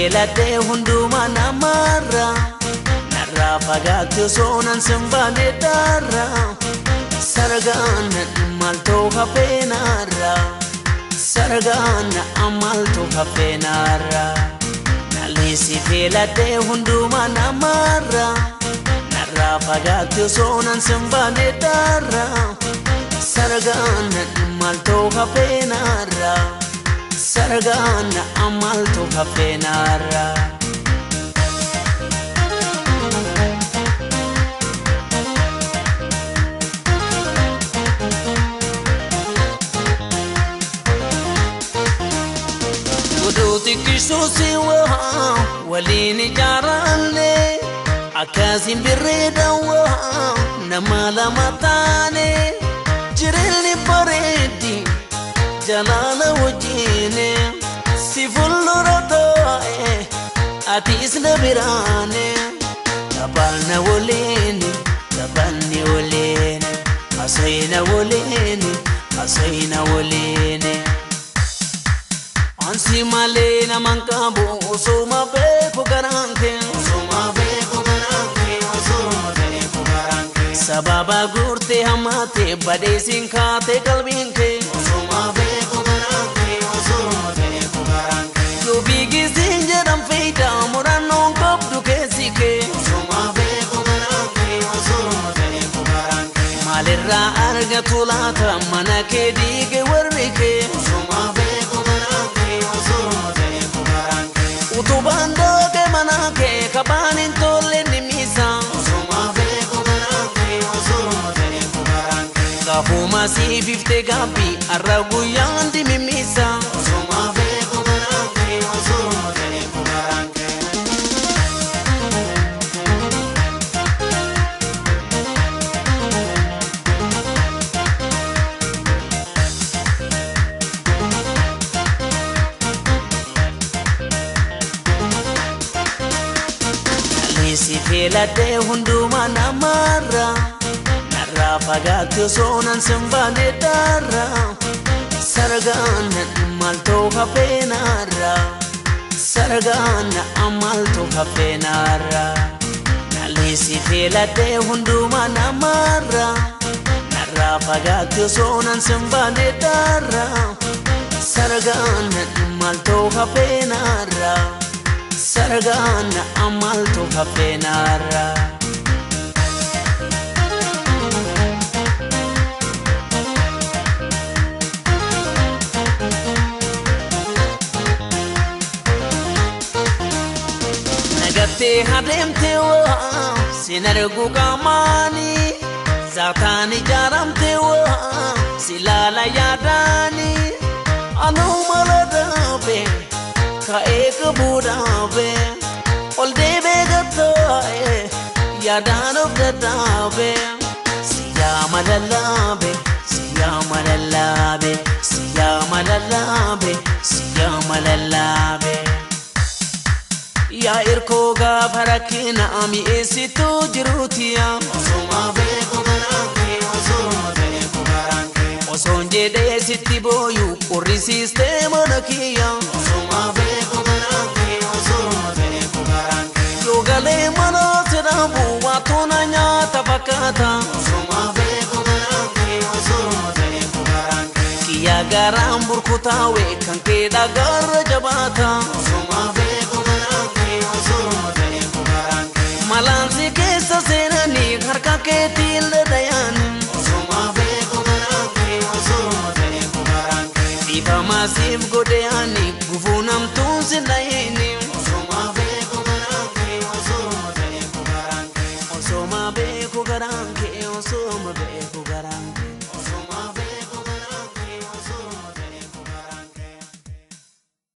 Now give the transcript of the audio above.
feeladhee hundumaa namarra narraa fagaatti osoo nan simbaane darra sargaan maaltoo hafeenarra sargaan maaltoo hafeenarra nalisi feeladhee hundumaa namarra narraa fagaatti osoo nan simbaane darra sargaan maaltoo hafeenarra sargaan maaltoo hafeenarra. Guduuti kisuusi waa waliin ijaarranne akkasiin birreedha waa nama lama taane jireenyi bareedi jalaala wajjine si fuuldura taa'e atiis na biraane taphanna waliin taphanni waliin haasayna waliin haasayna waliin. Ansi malee naman qabu osuma beeku garanke osuma beeku garanke osuma beeku garanke sababa gurte hamate badeesin kaate qalbiinke osuma beeku garanke osuma beeku garanke yubigisin jedhan feeta murannoon qabdu keessike osuma beeku garanke osuma beeku garanke maalirraa argatu laata mana kee diige warri kee osuma beeku garanke utubando ke manake kabanin tolle nimisa osuma beeku garanke osuma beeku garanke kahuma si fifte gabi aragu yandi mimisa osuma beeku garanke osuma beeku garanke. Si feeladhee hundumaa namarra narraa fagaatti osoo nan simbaane darra sargaan maaltoo hafeenarra sargaan maaltoo hafeenarra nalisi feeladhee hundumaa namarra narraa fagaatti osoo nan simbaane darra sargaan maaltoo hafeenarra sargaan maaltoo hafeenarra. Nagattee adeemte waa sin argu qaamaani zaataan ijaaramte waa si laala yaadaani anuu mala daabe kaeka budabe ol debe gatae yadan of gatabe siyama lalabe siyama lalabe siyama lalabe siyama lalabe ya irko ga barakina ami esitu jirutia osuma beeku garanke osuma beeku garanke osonje de sitti boyu kurri sistema nakiya osuma beeku garanke osuma beeku garanke yogale mana terabu watona nyata pakata osuma beeku garanke osuma beeku garanke kiya garam burkutawe kanke dagar jabata osuma